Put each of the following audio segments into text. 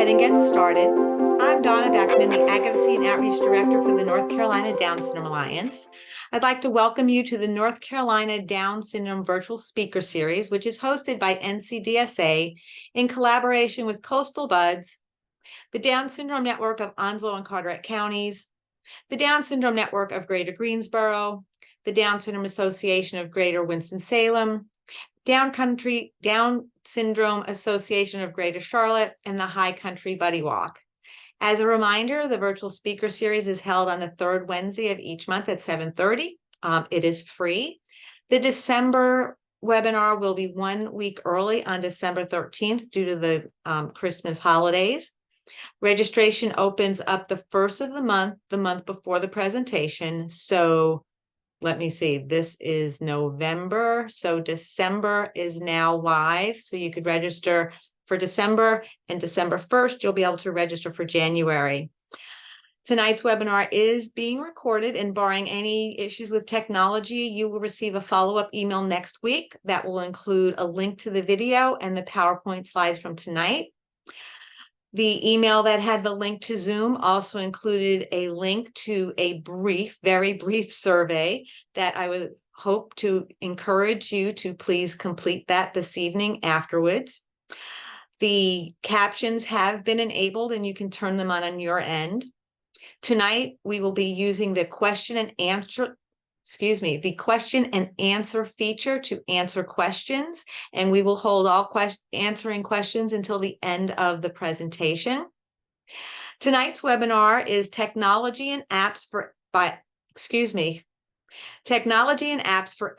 ahead and get started. I'm Donna Beckman, the Advocacy and Outreach Director for the North Carolina Down Syndrome Alliance. I'd like to welcome you to the North Carolina Down Syndrome Virtual Speaker Series, which is hosted by NCDSA in collaboration with Coastal Buds, the Down Syndrome Network of Onslow and Carteret Counties, the Down Syndrome Network of Greater Greensboro, the Down Syndrome Association of Greater Winston-Salem, Down Syndrome Association of Greater Charlotte, and the High Country Buddy Walk. As a reminder, the virtual speaker series is held on the third Wednesday of each month at 7:30. It is free. The December webinar will be 1 week early on December 13th due to the Christmas holidays. Registration opens up the first of the month before the presentation. So let me see, this is November. So December is now live. So you could register for December, and December 1st, you'll be able to register for January. Tonight's webinar is being recorded, and barring any issues with technology, you will receive a follow-up email next week that will include a link to the video and the PowerPoint slides from tonight. The email that had the link to Zoom also included a link to a very brief survey that I would hope to encourage you to please complete that this evening afterwards. The captions have been enabled and you can turn them on your end. Tonight, we will be using the question and answer feature to answer questions, and we will hold all answering questions until the end of the presentation. Tonight's webinar is Technology and Apps for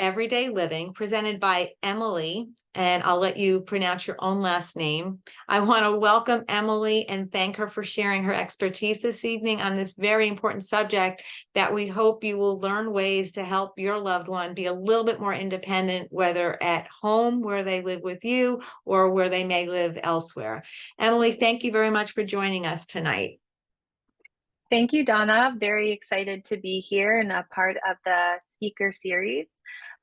Everyday Living, presented by Emily, and I'll let you pronounce your own last name. I want to welcome Emily and thank her for sharing her expertise this evening on this very important subject that we hope you will learn ways to help your loved one be a little bit more independent, whether at home where they live with you or where they may live elsewhere. Emily, thank you very much for joining us tonight. Thank you, Donna. Very excited to be here and a part of the speaker series.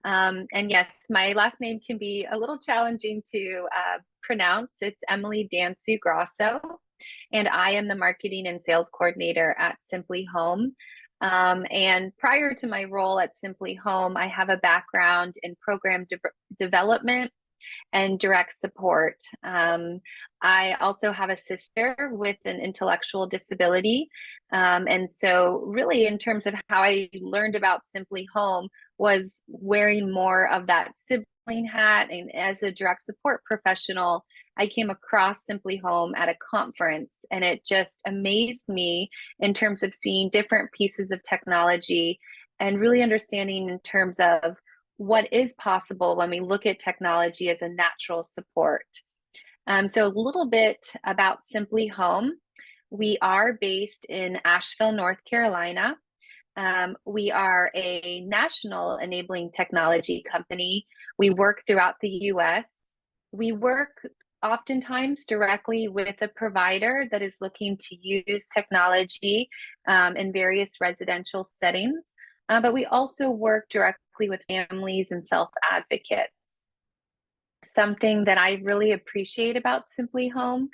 And yes, my last name can be a little challenging to pronounce. It's Emily Danciu-Grosso, and I am the marketing and sales coordinator at SimplyHome. And prior to my role at SimplyHome, I have a background in program development and direct support. I also have a sister with an intellectual disability. And so really in terms of how I learned about SimplyHome was wearing more of that sibling hat. And as a direct support professional, I came across SimplyHome at a conference, and it just amazed me in terms of seeing different pieces of technology and really understanding in terms of what is possible when we look at technology as a natural support. So a little bit about SimplyHome. We are based in Asheville, North Carolina. We are a national enabling technology company. We work throughout the US. We work oftentimes directly with a provider that is looking to use technology in various residential settings. But we also work directly with families and self-advocates. Something that I really appreciate about SimplyHome,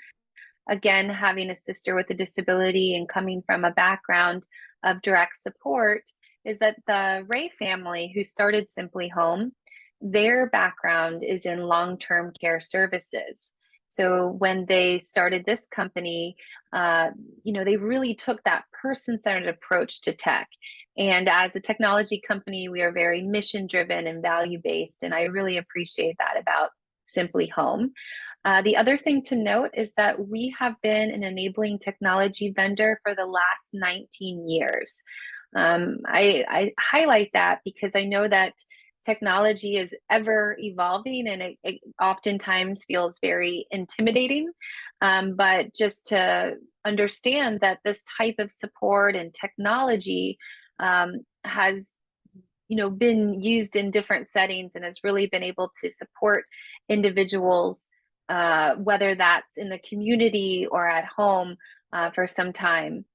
again, having a sister with a disability and coming from a background of direct support, is that the Ray family who started SimplyHome, their background is in long-term care services. So when they started this company, they really took that person-centered approach to tech. And as a technology company, we are very mission-driven and value-based, and I really appreciate that about SimplyHome. The other thing to note is that we have been an enabling technology vendor for the last 19 years. I highlight that because I know that technology is ever evolving, and it oftentimes feels very intimidating. But just to understand that this type of support and technology has been used in different settings and has really been able to support individuals, whether that's in the community or at home for some time.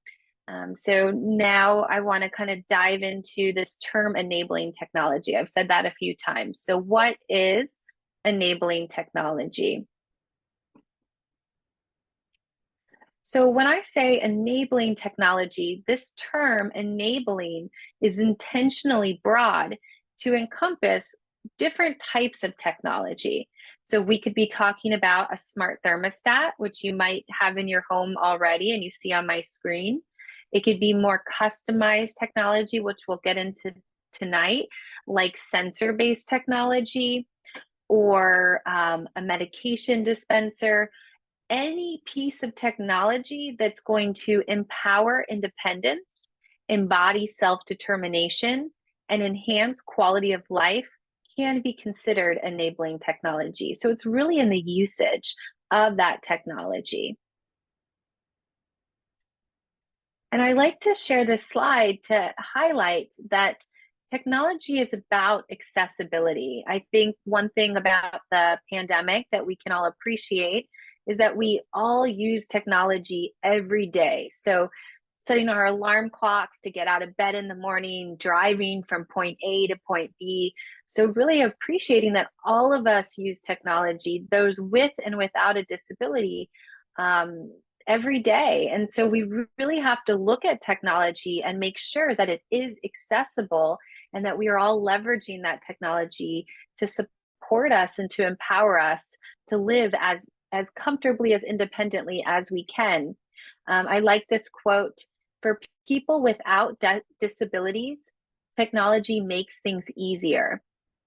So now I want to kind of dive into this term enabling technology. I've said that a few times. So what is enabling technology? So when I say enabling technology, this term enabling is intentionally broad to encompass different types of technology. So we could be talking about a smart thermostat, which you might have in your home already and you see on my screen. It could be more customized technology, which we'll get into tonight, like sensor-based technology or a medication dispenser, any piece of technology that's going to empower independence, embody self-determination, and enhance quality of life can be considered enabling technology. So it's really in the usage of that technology. And I like to share this slide to highlight that technology is about accessibility. I think one thing about the pandemic that we can all appreciate is that we all use technology every day. So setting our alarm clocks to get out of bed in the morning, driving from point A to point B. So really appreciating that all of us use technology, those with and without a disability, um, every day. And so we really have to look at technology and make sure that it is accessible and that we are all leveraging that technology to support us and to empower us to live as comfortably, as independently as we can. I like this quote: for people without disabilities, technology makes things easier.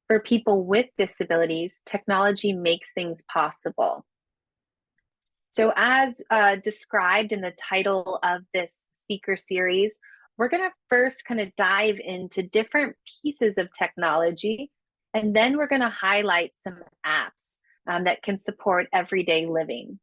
For people with disabilities, technology makes things possible. So as described in the title of this speaker series, we're going to first kind of dive into different pieces of technology, and then we're going to highlight some apps that can support everyday living.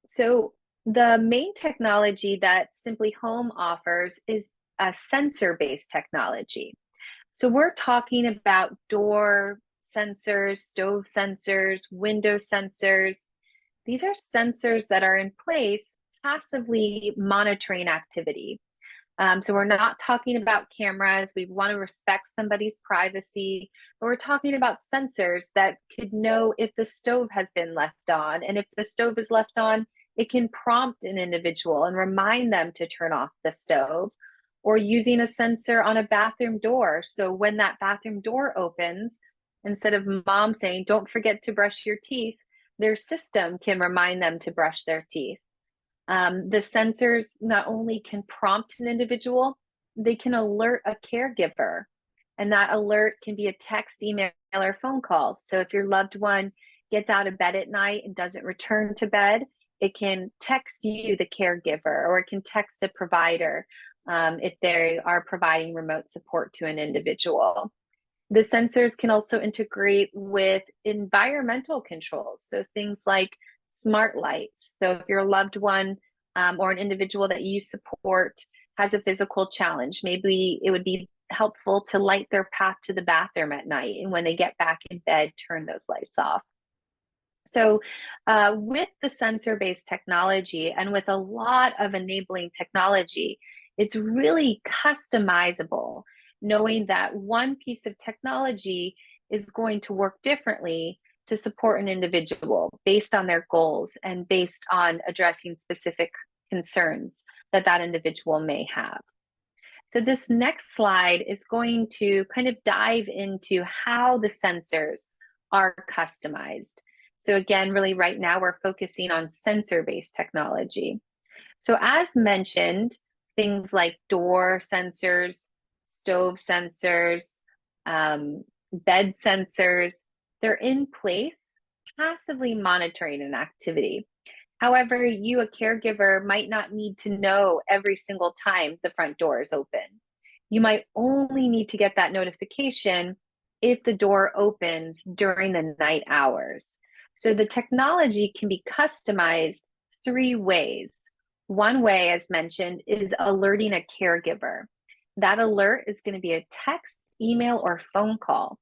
So the main technology that SimplyHome offers is a sensor-based technology. So we're talking about door sensors, stove sensors, window sensors. These are sensors that are in place passively monitoring activity. So we're not talking about cameras. We want to respect somebody's privacy, but we're talking about sensors that could know if the stove has been left on. And if the stove is left on, it can prompt an individual and remind them to turn off the stove, or using a sensor on a bathroom door. So when that bathroom door opens, instead of mom saying, "Don't forget to brush your teeth," their system can remind them to brush their teeth. The sensors not only can prompt an individual, they can alert a caregiver. And that alert can be a text, email, or phone call. So if your loved one gets out of bed at night and doesn't return to bed, it can text you, the caregiver, or it can text a provider if they are providing remote support to an individual. The sensors can also integrate with environmental controls. So things like smart lights. So if your loved one or an individual that you support has a physical challenge, maybe it would be helpful to light their path to the bathroom at night. And when they get back in bed, turn those lights off. So with the sensor-based technology and with a lot of enabling technology, it's really customizable, knowing that one piece of technology is going to work differently to support an individual based on their goals and based on addressing specific concerns that that individual may have. So this next slide is going to kind of dive into how the sensors are customized. So again, really right now we're focusing on sensor-based technology. So as mentioned, things like door sensors, stove sensors, bed sensors, they're in place, passively monitoring an activity. However, you, a caregiver, might not need to know every single time the front door is open. You might only need to get that notification if the door opens during the night hours. So the technology can be customized three ways. One way, as mentioned, is alerting a caregiver. That alert is going to be a text, email, or phone call.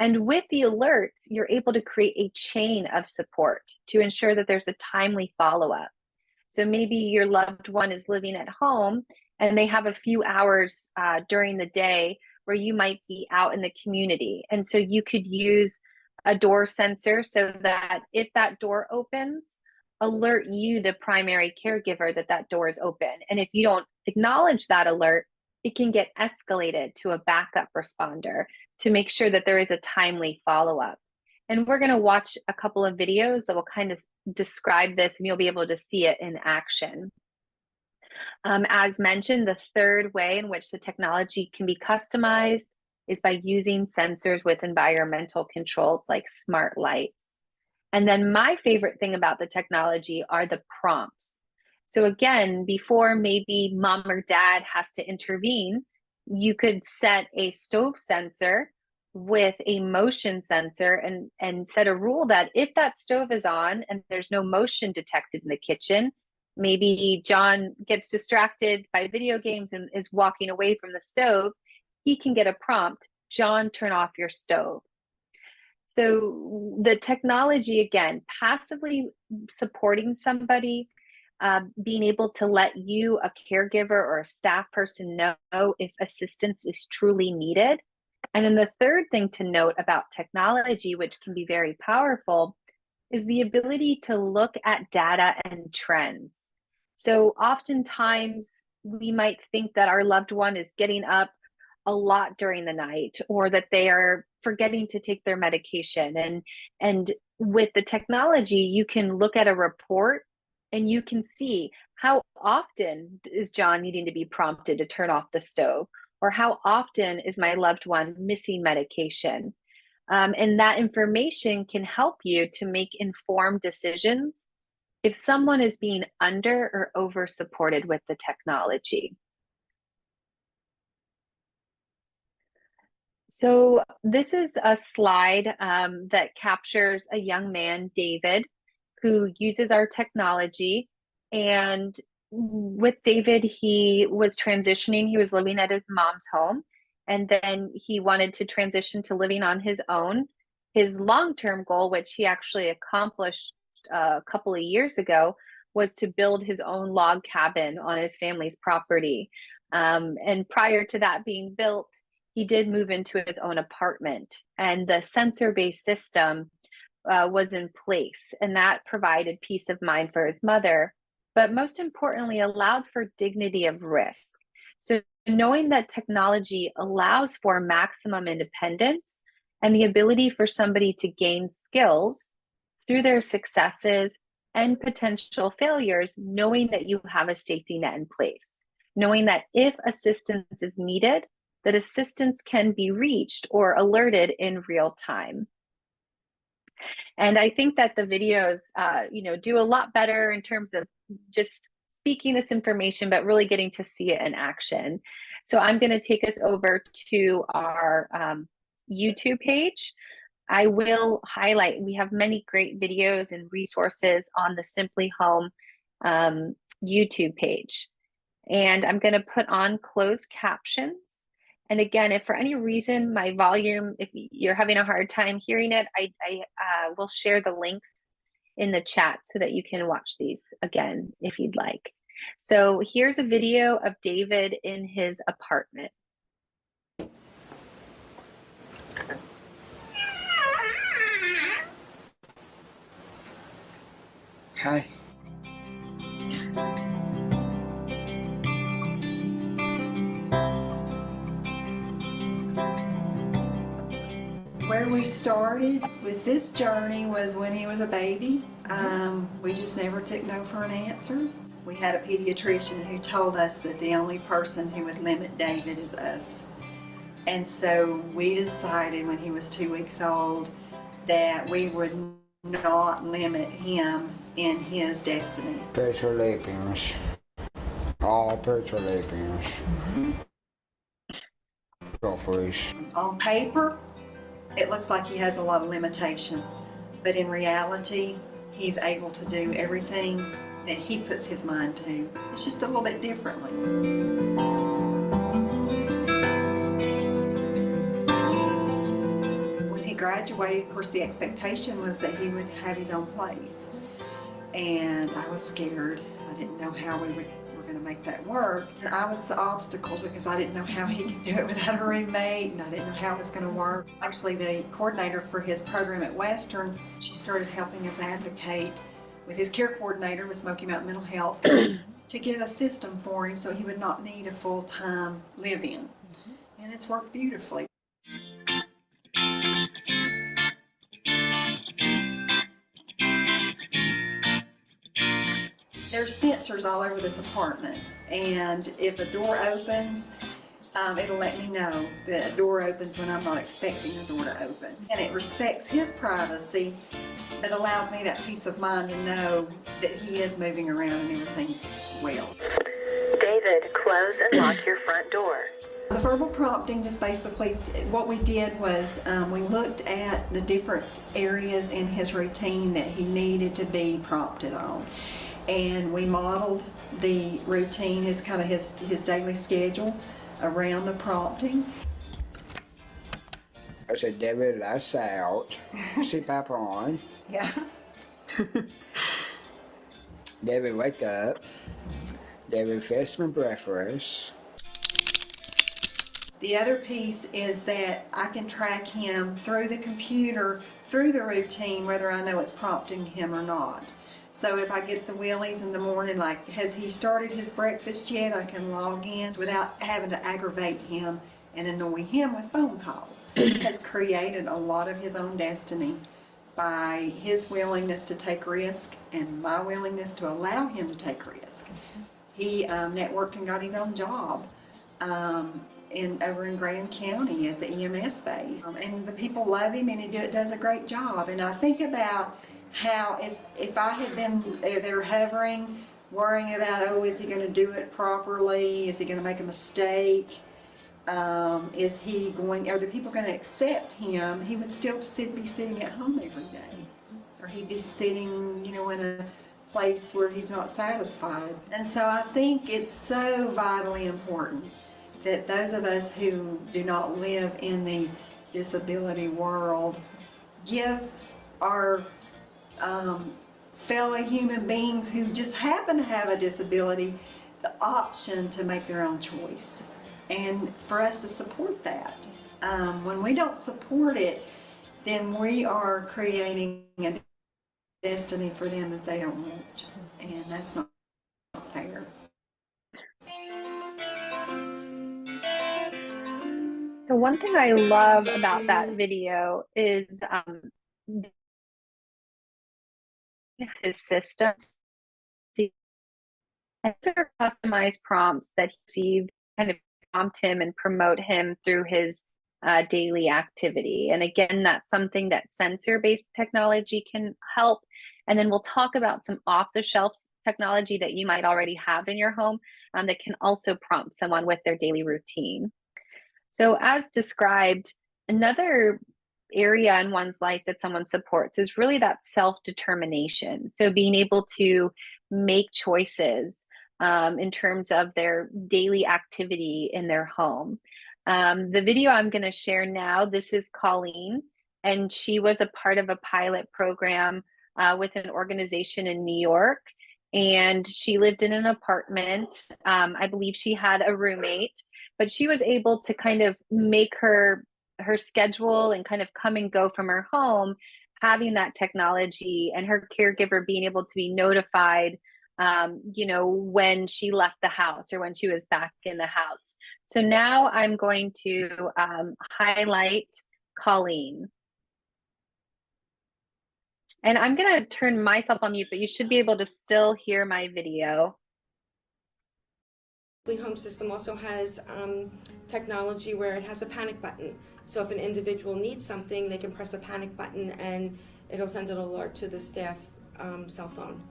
And with the alerts, you're able to create a chain of support to ensure that there's a timely follow-up. So maybe your loved one is living at home and they have a few hours during the day where you might be out in the community. And so you could use a door sensor so that if that door opens, alert you, the primary caregiver, that that door is open. And if you don't acknowledge that alert, it can get escalated to a backup responder to make sure that there is a timely follow-up. And we're going to watch a couple of videos that will kind of describe this, and you'll be able to see it in action. As mentioned, the third way in which the technology can be customized is by using sensors with environmental controls like smart lights. And then my favorite thing about the technology are the prompts. So again, before maybe mom or dad has to intervene, you could set a stove sensor with a motion sensor and set a rule that if that stove is on and there's no motion detected in the kitchen, maybe John gets distracted by video games and is walking away from the stove, he can get a prompt, John, turn off your stove. So the technology, again, passively supporting somebody, being able to let you, a caregiver or a staff person, know if assistance is truly needed. And then the third thing to note about technology, which can be very powerful, is the ability to look at data and trends. So oftentimes we might think that our loved one is getting up a lot during the night, or that they are forgetting to take their medication. And with the technology, you can look at a report and you can see how often is John needing to be prompted to turn off the stove, or how often is my loved one missing medication. And that information can help you to make informed decisions if someone is being under or over supported with the technology. So this is a slide that captures a young man, David, who uses our technology. And with David, he was transitioning. He was living at his mom's home, and then he wanted to transition to living on his own. His long-term goal, which he actually accomplished a couple of years ago, was to build his own log cabin on his family's property. And prior to that being built, he did move into his own apartment, and the sensor-based system was in place, and that provided peace of mind for his mother, but most importantly, allowed for dignity of risk. So knowing that technology allows for maximum independence and the ability for somebody to gain skills through their successes and potential failures, knowing that you have a safety net in place, knowing that if assistance is needed, that assistance can be reached or alerted in real time. And I think that the videos, do a lot better in terms of just speaking this information, but really getting to see it in action. So I'm going to take us over to our YouTube page. I will highlight, we have many great videos and resources on the SimplyHome YouTube page. And I'm going to put on closed captions. And again, if for any reason my volume, if you're having a hard time hearing it, I will share the links in the chat so that you can watch these again if you'd like. So here's a video of David in his apartment. Hi. Where we started with this journey was when he was a baby. We just never took no for an answer. We had a pediatrician who told us that the only person who would limit David is us. And so we decided when he was 2 weeks old that we would not limit him in his destiny. Picturelépés. All picturelépés. Go for it. On paper, it looks like he has a lot of limitation, but in reality, he's able to do everything that he puts his mind to. It's just a little bit differently. When he graduated, of course, the expectation was that he would have his own place. And I was scared. I didn't know how we were going to make that work. And I was the obstacle because I didn't know how he could do it without a roommate, and I didn't know how it was going to work. Actually, the coordinator for his program at Western, she started helping us advocate with his care coordinator with Smoky Mountain Mental Health to get a system for him so he would not need a full-time live-in. And it's worked beautifully. There's sensors all over this apartment, and if a door opens, it'll let me know that a door opens when I'm not expecting a door to open. And it respects his privacy, but allows me that peace of mind to know that he is moving around and everything's well. David, close and lock your front door. The verbal prompting, just basically what we did was we looked at the different areas in his routine that he needed to be prompted on. And we modeled the routine, his daily schedule around the prompting. I said, David, lights out, CPAP on. Yeah. David, wake up. David, fetch my breakfast. The other piece is that I can track him through the computer, through the routine, whether I know it's prompting him or not. So if I get the willies in the morning, like, has he started his breakfast yet? I can log in without having to aggravate him and annoy him with phone calls. He has created a lot of his own destiny by his willingness to take risk and my willingness to allow him to take risk. He networked and got his own job over in Graham County at the EMS base. And the people love him, and he does a great job. And I think about how if I had been there hovering, worrying about, oh, is he going to do it properly? Is he going to make a mistake? Are the people going to accept him? He would still be sitting at home every day. Or he'd be sitting, in a place where he's not satisfied. And so I think it's so vitally important that those of us who do not live in the disability world give our fellow human beings who just happen to have a disability the option to make their own choice, and for us to support that. When we don't support it, then we are creating a destiny for them that they don't want, and that's not fair. So one thing I love about that video is his system and customized prompts that he received kind of prompt him and promote him through his daily activity. And again, that's something that sensor-based technology can help. And then we'll talk about some off-the-shelf technology that you might already have in your home that can also prompt someone with their daily routine. So as described, another area in one's life that someone supports is really that self-determination. So being able to make choices in terms of their daily activity in their home. The video I'm going to share now, this is Colleen, and she was a part of a pilot program with an organization in New York. And she lived in an apartment. I believe she had a roommate, but she was able to kind of make her schedule and kind of come and go from her home, having that technology, and her caregiver being able to be notified, when she left the house or when she was back in the house. So now I'm going to highlight Colleen. And I'm going to turn myself on mute, but you should be able to still hear my video. SimplyHome system also has technology where it has a panic button. So if an individual needs something, they can press a panic button and it'll send an alert to the staff cell phone.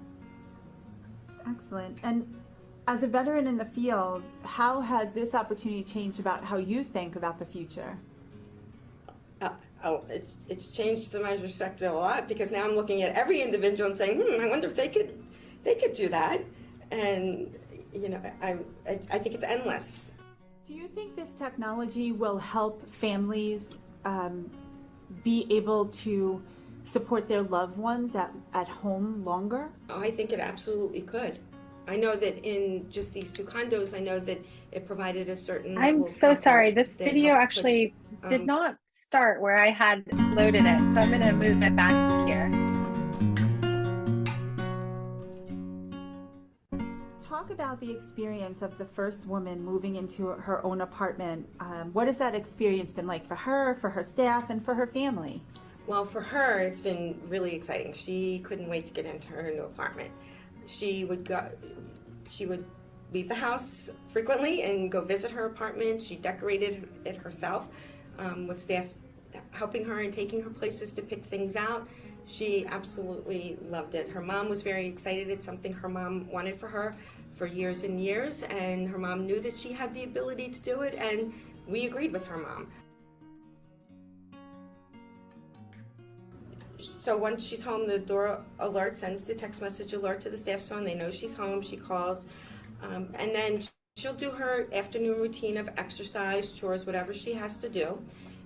Excellent. And as a veteran in the field, how has this opportunity changed about how you think about the future? It's changed my perspective a lot, because now I'm looking at every individual and saying, I wonder if they could do that. And I think it's endless. Do you think this technology will help families be able to support their loved ones at home longer? I think it absolutely could. I know that in just these 2 condos, I know that it provided a certain I'm level of so sorry. comfort This that video helped put, actually did not start where I had loaded it. So I'm going to move it back here. Talk about the experience of the first woman moving into her own apartment. What has that experience been like for her staff, and for her family? Well, for her, it's been really exciting. She couldn't wait to get into her new apartment. She would leave the house frequently and go visit her apartment. She decorated it herself, with staff helping her and taking her places to pick things out. She absolutely loved it. Her mom was very excited. It's something her mom wanted for her for years and years, and her mom knew that she had the ability to do it, and we agreed with her mom. So once she's home, the door alert sends the text message alert to the staff's phone. They know she's home. She calls, and then she'll do her afternoon routine of exercise, chores, whatever she has to do.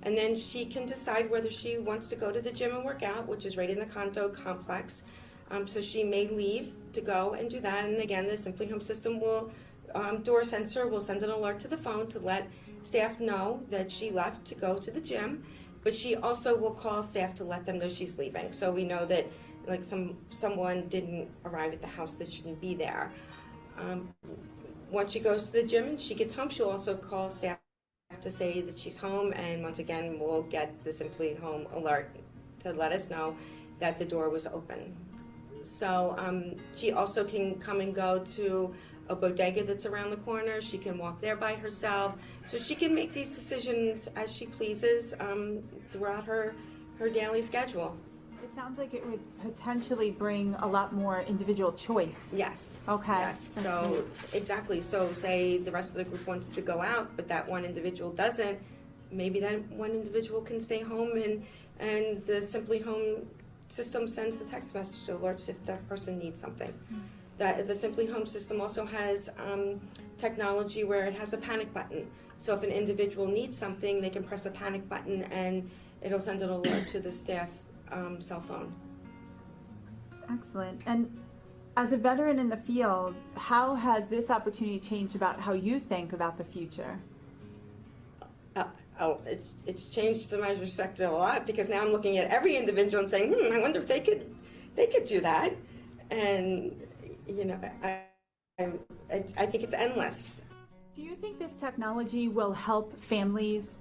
And then she can decide whether she wants to go to the gym and work out, which is right in the condo complex. So she may leave to go and do that. And again, the SimplyHome system will, door sensor will send an alert to the phone to let staff know that she left to go to the gym. But she also will call staff to let them know she's leaving. So we know that like someone didn't arrive at the house that shouldn't be there. Once she goes to the gym and she gets home, she'll also call staff to say that she's home, and once again we'll get the SimplyHome alert to let us know that the door was open. So she also can come and go to a bodega that's around the corner. She can walk there by herself. So she can make these decisions as she pleases throughout her daily schedule. It sounds like it would potentially bring a lot more individual choice. Yes. Okay. Yes. So exactly. So say the rest of the group wants to go out, but that one individual doesn't. Maybe that one individual can stay home, and the SimplyHome system sends the text message alerts if that person needs something. That the SimplyHome system also has technology where it has a panic button. So if an individual needs something, they can press a panic button and it'll send an alert to the staff cell phone. Excellent. And as a veteran in the field, how has this opportunity changed about how you think about the future? It's changed to my perspective a lot, because now I'm looking at every individual and saying, I wonder if they could do that. And you know, I think it's endless. Do you think this technology will help families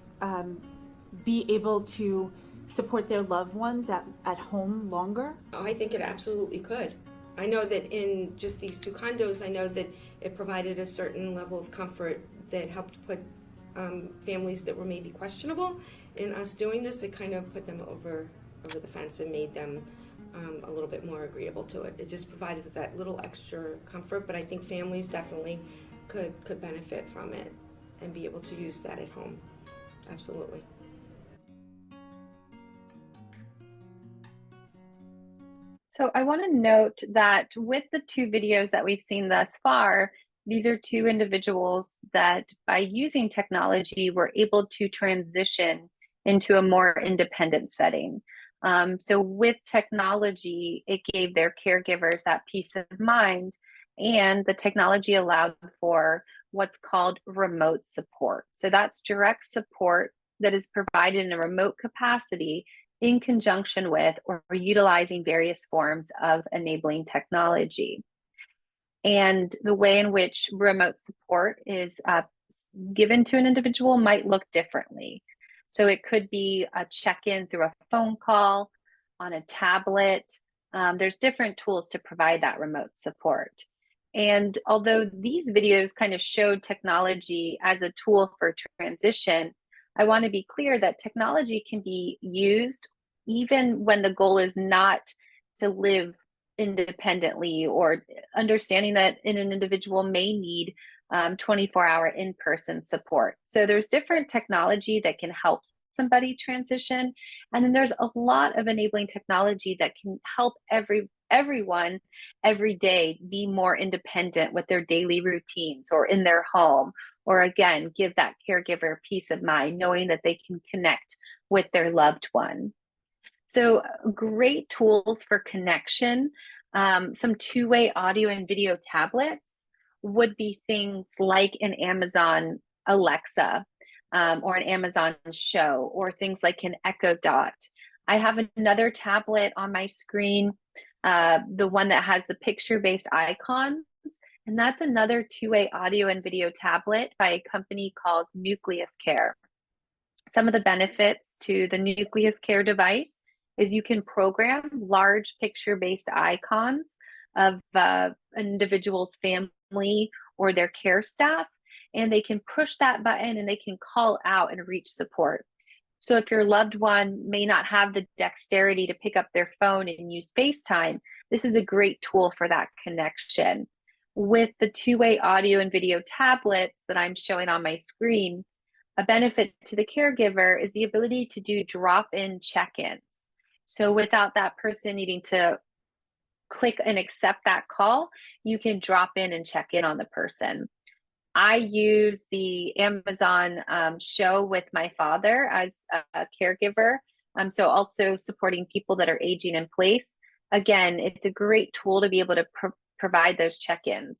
be able to support their loved ones at home longer? Oh, I think it absolutely could. I know that in just these 2 condos, I know that it provided a certain level of comfort that helped put families that were maybe questionable in us doing this. It kind of put them over the fence and made them a little bit more agreeable to it. It just provided that little extra comfort, but I think families definitely could benefit from it and be able to use that at home. Absolutely. So I want to note that with the 2 videos that we've seen thus far, these are 2 individuals that by using technology were able to transition into a more independent setting. So with technology, it gave their caregivers that peace of mind, and the technology allowed for what's called remote support. So that's direct support that is provided in a remote capacity in conjunction with or utilizing various forms of enabling technology. And the way in which remote support is given to an individual might look differently. So it could be a check-in through a phone call, on a tablet. There's different tools to provide that remote support. And although these videos kind of showed technology as a tool for transition, I want to be clear that technology can be used even when the goal is not to live independently, or understanding that an individual may need 24-hour in-person support. So there's different technology that can help somebody transition, and then there's a lot of enabling technology that can help everyone every day be more independent with their daily routines or in their home, or again, give that caregiver peace of mind knowing that they can connect with their loved one. So great tools for connection Some two-way audio and video tablets would be things like an Amazon Alexa, or an Amazon Show, or things like an Echo Dot. I have another tablet on my screen, the one that has the picture-based icons, and that's another two-way audio and video tablet by a company called Nucleus Care. Some of the benefits to the Nucleus Care device is you can program large picture-based icons of an individual's family or their care staff, and they can push that button and they can call out and reach support. So if your loved one may not have the dexterity to pick up their phone and use FaceTime, this is a great tool for that connection. With the two-way audio and video tablets that I'm showing on my screen, a benefit to the caregiver is the ability to do drop-in check-ins. So without that person needing to click and accept that call, you can drop in and check in on the person. I use the Amazon Show with my father as a caregiver. So also supporting people that are aging in place. Again, it's a great tool to be able to provide those check-ins.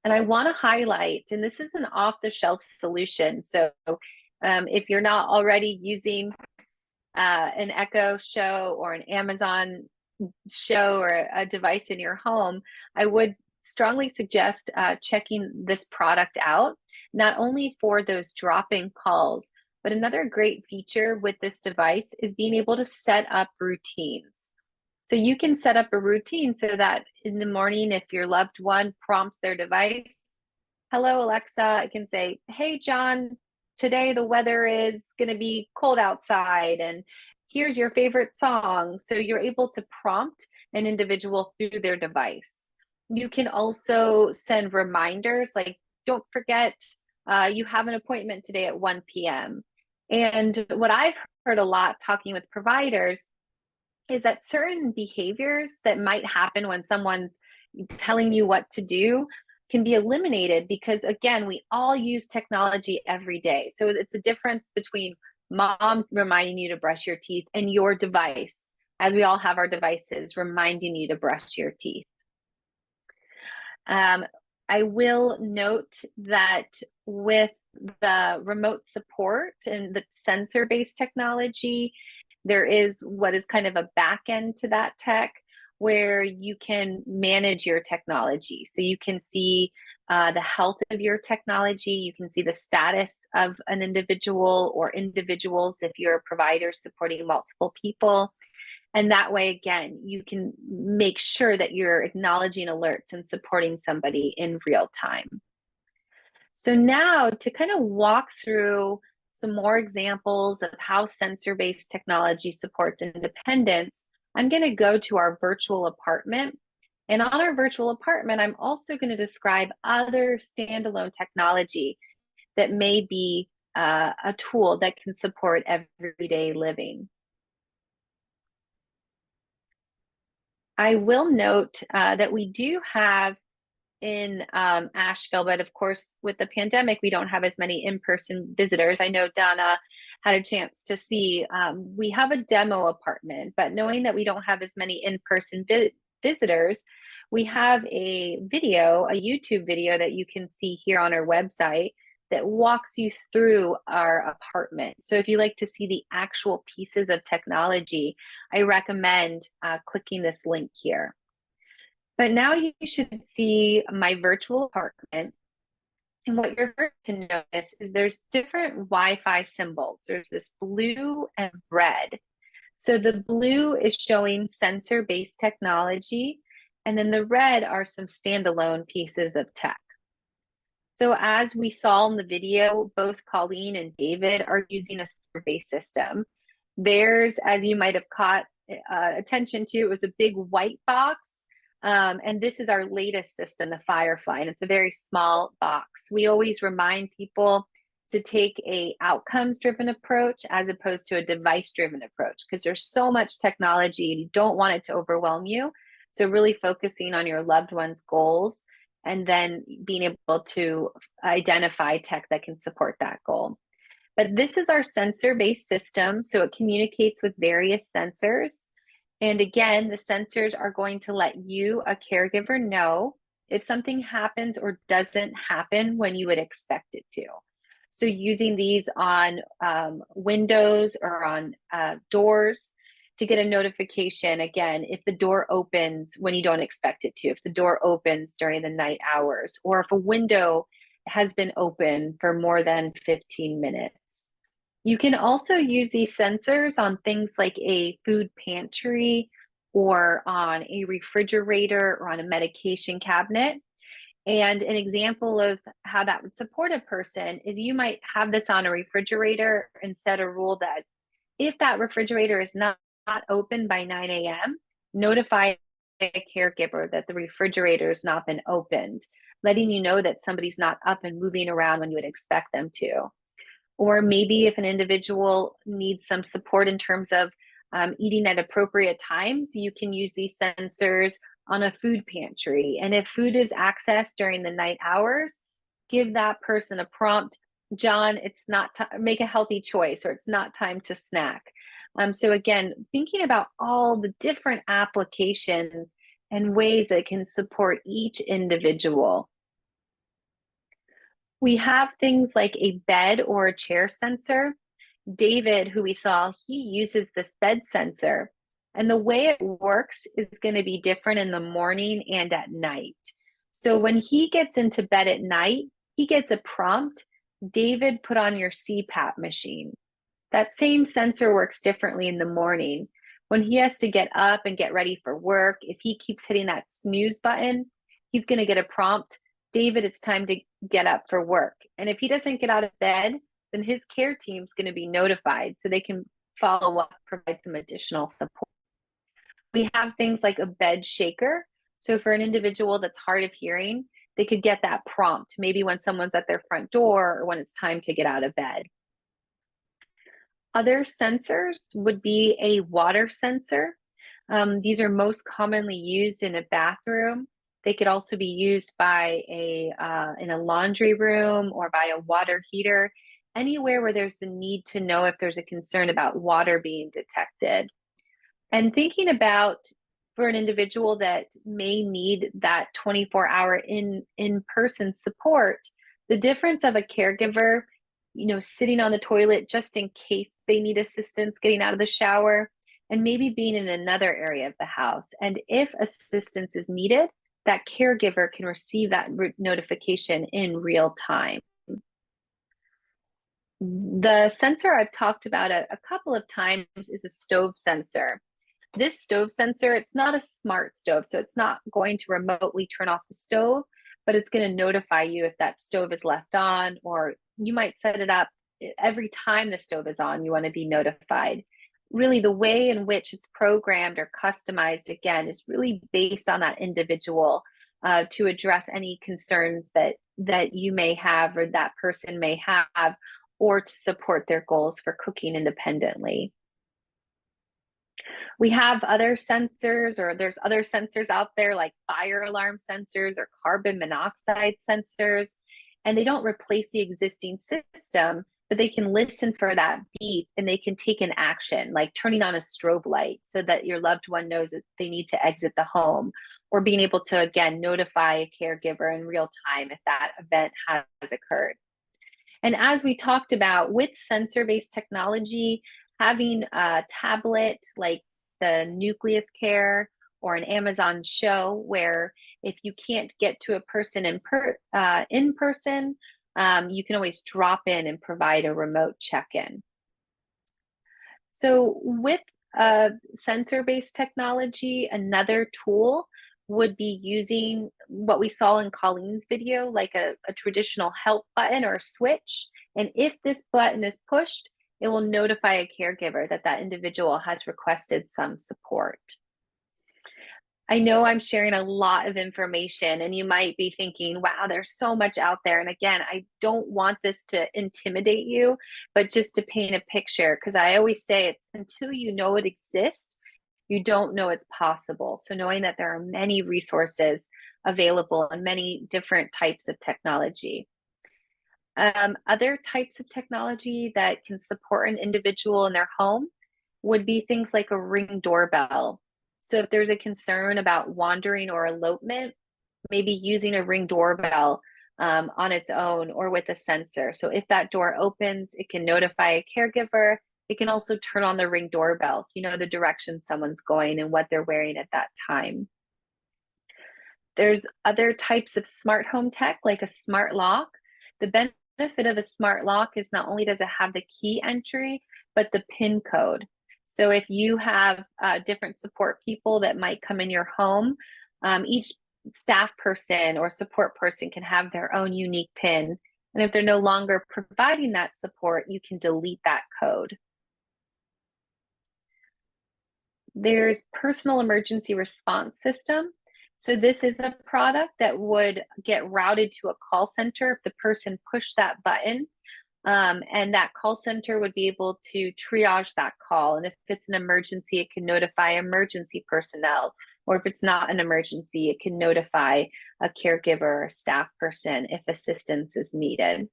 And I want to highlight, and this is an off-the-shelf solution. So if you're not already using an Echo Show or an Amazon Show or a device in your home, I would strongly suggest checking this product out, not only for those drop-in calls, but another great feature with this device is being able to set up routines. So you can set up a routine so that in the morning, if your loved one prompts their device, hello, Alexa, it can say, hey, John, today the weather is going to be cold outside, and here's your favorite song. So you're able to prompt an individual through their device. You can also send reminders like, don't forget, you have an appointment today at 1 p.m. And what I've heard a lot talking with providers is that certain behaviors that might happen when someone's telling you what to do can be eliminated because, again, we all use technology every day. So it's a difference between mom reminding you to brush your teeth and your device, as we all have our devices reminding you to brush your teeth. I will note that with the remote support and the sensor-based technology, there is what is kind of a back end to that tech where you can manage your technology. So you can see the health of your technology, you can see the status of an individual or individuals if you're a provider supporting multiple people. And that way, again, you can make sure that you're acknowledging alerts and supporting somebody in real time. So now to kind of walk through some more examples of how sensor-based technology supports independence, I'm going to go to our virtual apartment. And on our virtual apartment, I'm also going to describe other standalone technology that may be a tool that can support everyday living. I will note that we do have in Asheville, but of course, with the pandemic, we don't have as many in-person visitors. I know Donna had a chance to see, we have a demo apartment, but knowing that we don't have as many in-person visitors, we have a video, a YouTube video that you can see here on our website that walks you through our apartment. So if you like to see the actual pieces of technology, I recommend clicking this link here. But now you should see my virtual apartment. And what you're going to notice is there's different Wi-Fi symbols. There's this blue and red. So the blue is showing sensor-based technology, and then the red are some standalone pieces of tech. So as we saw in the video, both Colleen and David are using a sensor-based system. Theirs, as you might have caught attention to, it was a big white box. And this is our latest system, the Firefly, and it's a very small box. We always remind people to take a outcomes-driven approach as opposed to a device-driven approach because there's so much technology and you don't want it to overwhelm you. So really focusing on your loved one's goals and then being able to identify tech that can support that goal. But this is our sensor-based system, so it communicates with various sensors. And again, the sensors are going to let you, a caregiver, know if something happens or doesn't happen when you would expect it to. So using these on windows or on doors to get a notification, again, if the door opens when you don't expect it to, if the door opens during the night hours, or if a window has been open for more than 15 minutes. You can also use these sensors on things like a food pantry or on a refrigerator or on a medication cabinet. And an example of how that would support a person is you might have this on a refrigerator and set a rule that if that refrigerator is not open by 9 a.m., notify a caregiver that the refrigerator has not been opened, letting you know that somebody's not up and moving around when you would expect them to. Or maybe if an individual needs some support in terms of eating at appropriate times, you can use these sensors on a food pantry. And if food is accessed during the night hours, give that person a prompt, John, it's not make a healthy choice, or it's not time to snack. So again, thinking about all the different applications and ways that can support each individual. We have things like a bed or a chair sensor. David, who we saw, he uses this bed sensor. And the way it works is going to be different in the morning and at night. So when he gets into bed at night, he gets a prompt, David, put on your CPAP machine. That same sensor works differently in the morning. When he has to get up and get ready for work, if he keeps hitting that snooze button, he's going to get a prompt, David, it's time to get up for work. And if he doesn't get out of bed, then his care team's going to be notified so they can follow up, provide some additional support. We have things like a bed shaker. So for an individual that's hard of hearing, they could get that prompt, maybe when someone's at their front door or when it's time to get out of bed. Other sensors would be a water sensor. These are most commonly used in a bathroom. They could also be used by in a laundry room or by a water heater, anywhere where there's the need to know if there's a concern about water being detected. And thinking about for an individual that may need that 24-hour in-person support, the difference of a caregiver, sitting on the toilet just in case they need assistance getting out of the shower, and maybe being in another area of the house. And if assistance is needed, that caregiver can receive that notification in real time. The sensor I've talked about a couple of times is a stove sensor. This stove sensor, it's not a smart stove, so it's not going to remotely turn off the stove, but it's going to notify you if that stove is left on, or you might set it up every time the stove is on, you want to be notified. Really, the way in which it's programmed or customized, again, is really based on that individual to address any concerns that you may have or that person may have, or to support their goals for cooking independently. We have other sensors, or there's other sensors out there like fire alarm sensors or carbon monoxide sensors, and they don't replace the existing system, but they can listen for that beep and they can take an action, like turning on a strobe light so that your loved one knows that they need to exit the home, or being able to, again, notify a caregiver in real time if that event has occurred. And as we talked about with sensor-based technology, having a tablet like the Nucleus Care or an Amazon Show, where if you can't get to a person in person, you can always drop in and provide a remote check-in. So with sensor-based technology, another tool would be using what we saw in Colleen's video, like a traditional help button or a switch. And if this button is pushed, it will notify a caregiver that that individual has requested some support. I know I'm sharing a lot of information, and you might be thinking, wow, there's so much out there. And again, I don't want this to intimidate you, but just to paint a picture, because I always say it's until you know it exists, you don't know it's possible. So knowing that there are many resources available and many different types of technology. Other types of technology that can support an individual in their home would be things like a Ring doorbell. So if there's a concern about wandering or elopement, maybe using a Ring doorbell on its own or with a sensor. So if that door opens, it can notify a caregiver. It can also turn on the Ring doorbell, so you know the direction someone's going and what they're wearing at that time. There's other types of smart home tech, like a smart lock. The benefit of a smart lock is not only does it have the key entry, but the PIN code. So if you have different support people that might come in your home, each staff person or support person can have their own unique PIN. And if they're no longer providing that support, you can delete that code. There's personal emergency response system. So this is a product that would get routed to a call center if the person pushed that button. And that call center would be able to triage that call. And if it's an emergency, it can notify emergency personnel. Or if it's not an emergency, it can notify a caregiver or staff person if assistance is needed.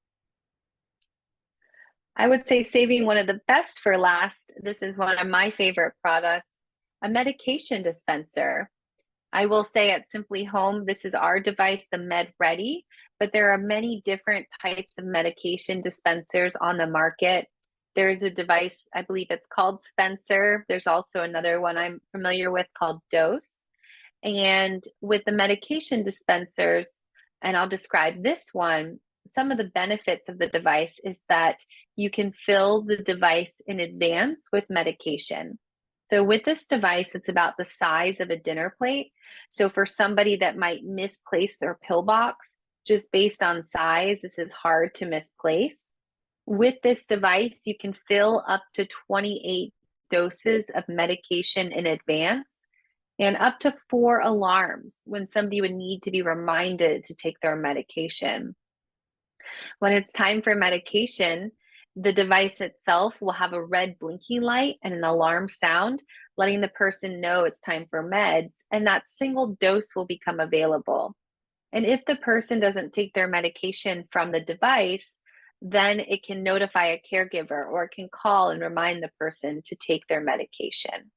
I would say saving one of the best for last, this is one of my favorite products, a medication dispenser. I will say at SimplyHome, this is our device, the Med Ready, but there are many different types of medication dispensers on the market. There's a device, I believe it's called Spencer. There's also another one I'm familiar with called Dose. And with the medication dispensers, and I'll describe this one, some of the benefits of the device is that you can fill the device in advance with medication. So with this device, it's about the size of a dinner plate. So for somebody that might misplace their pill box, just based on size, this is hard to misplace. With this device, you can fill up to 28 doses of medication in advance and up to 4 alarms when somebody would need to be reminded to take their medication. When it's time for medication, the device itself will have a red blinking light and an alarm sound, letting the person know it's time for meds, and that single dose will become available. And if the person doesn't take their medication from the device, then it can notify a caregiver or it can call and remind the person to take their medication.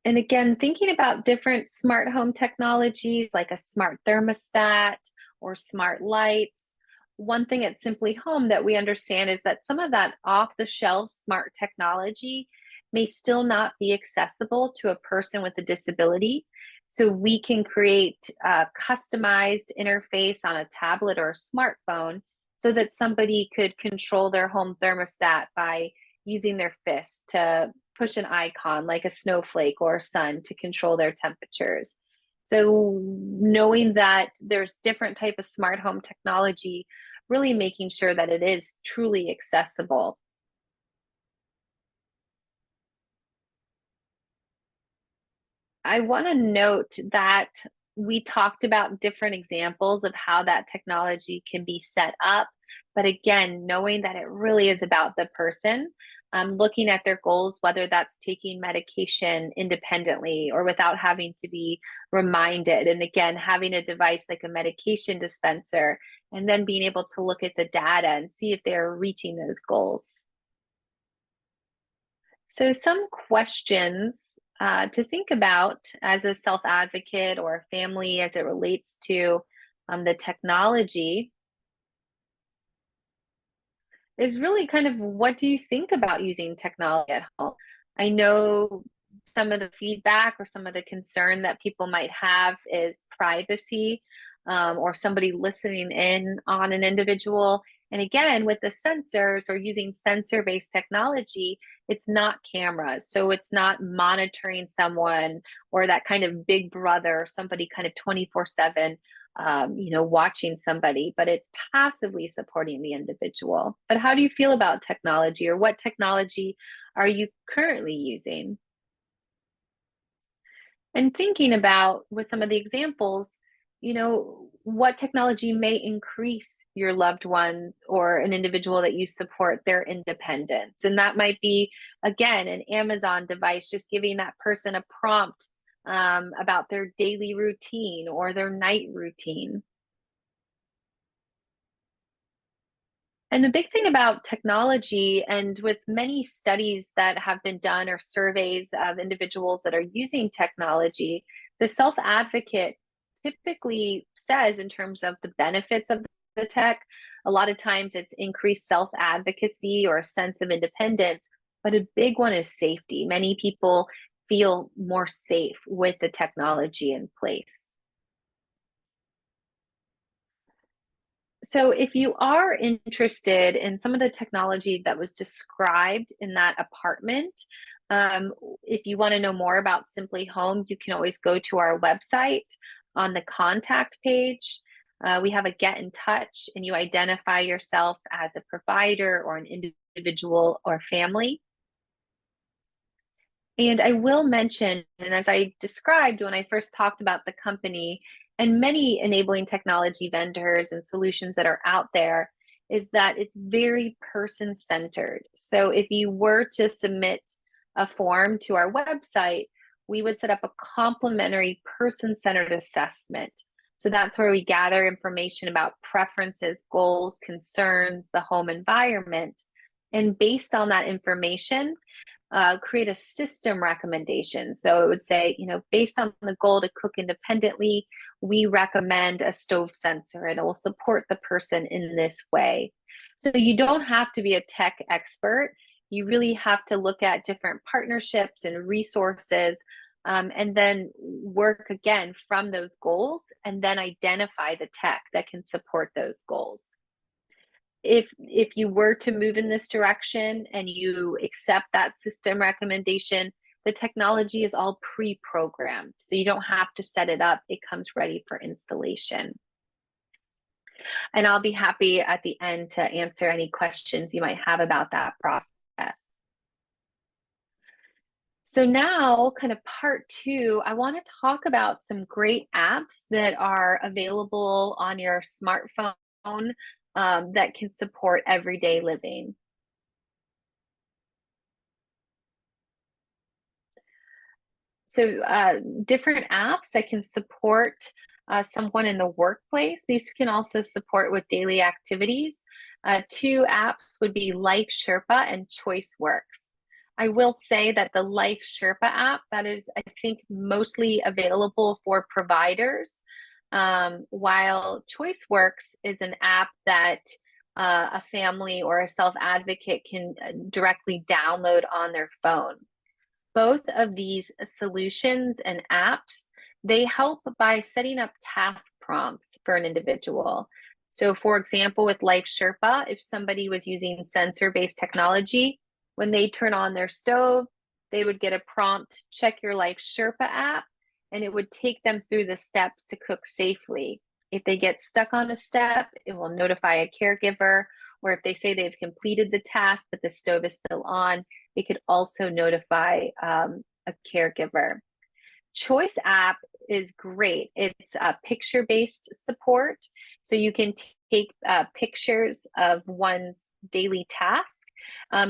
And again, thinking about different smart home technologies like a smart thermostat or smart lights, one thing at SimplyHome that we understand is that some of that off-the-shelf smart technology may still not be accessible to a person with a disability. So we can create a customized interface on a tablet or a smartphone so that somebody could control their home thermostat by using their fist to push an icon like a snowflake or a sun to control their temperatures. So knowing that there's different type of smart home technology, really making sure that it is truly accessible. I want to note that we talked about different examples of how that technology can be set up. But again, knowing that it really is about the person, looking at their goals, whether that's taking medication independently or without having to be reminded. And again, having a device like a medication dispenser, and then being able to look at the data and see if they're reaching those goals. So some questions to think about as a self-advocate or a family as it relates to the technology is really kind of, what do you think about using technology at home? I know some of the feedback or some of the concern that people might have is privacy, or somebody listening in on an individual. And again, with the sensors or using sensor-based technology, it's not cameras. So it's not monitoring someone or that kind of big brother, somebody kind of 24/7, watching somebody, but it's passively supporting the individual. But how do you feel about technology, or what technology are you currently using? And thinking about with some of the examples, what technology may increase your loved one or an individual that you support their independence. And that might be, again, an Amazon device, just giving that person a prompt about their daily routine or their night routine. And the big thing about technology, and with many studies that have been done or surveys of individuals that are using technology, the self advocate typically says, in terms of the benefits of the tech, a lot of times it's increased self advocacy or a sense of independence, but a big one is safety. Many people feel more safe with the technology in place. So if you are interested in some of the technology that was described in that apartment, if you want to know more about SimplyHome, you can always go to our website. On the contact page, we have a get in touch, and you identify yourself as a provider or an individual or family. And I will mention, and as I described when I first talked about the company and many enabling technology vendors and solutions that are out there, is that it's very person-centered. So if you were to submit a form to our website, we would set up a complimentary person-centered assessment. So that's where we gather information about preferences, goals, concerns, the home environment. And based on that information, create a system recommendation. So it would say, based on the goal to cook independently, we recommend a stove sensor, and it will support the person in this way. So you don't have to be a tech expert. You really have to look at different partnerships and resources, and then work again from those goals, and then identify the tech that can support those goals. If you were to move in this direction and you accept that system recommendation, the technology is all pre-programmed, so you don't have to set it up. It comes ready for installation. And I'll be happy at the end to answer any questions you might have about that process. So now, kind of part two, I want to talk about some great apps that are available on your smartphone that can support everyday living. So different apps that can support someone in the workplace. These can also support with daily activities. Two apps would be Life Sherpa and ChoiceWorks. I will say that the Life Sherpa app, that is, I think, mostly available for providers, while ChoiceWorks is an app that a family or a self-advocate can directly download on their phone. Both of these solutions and apps, they help by setting up task prompts for an individual. So for example, with Life Sherpa, if somebody was using sensor-based technology, when they turn on their stove, they would get a prompt, check your Life Sherpa app, and it would take them through the steps to cook safely. If they get stuck on a step, it will notify a caregiver, or if they say they've completed the task but the stove is still on, it could also notify a caregiver. Choice app is great. It's a picture-based support, so you can take pictures of one's daily task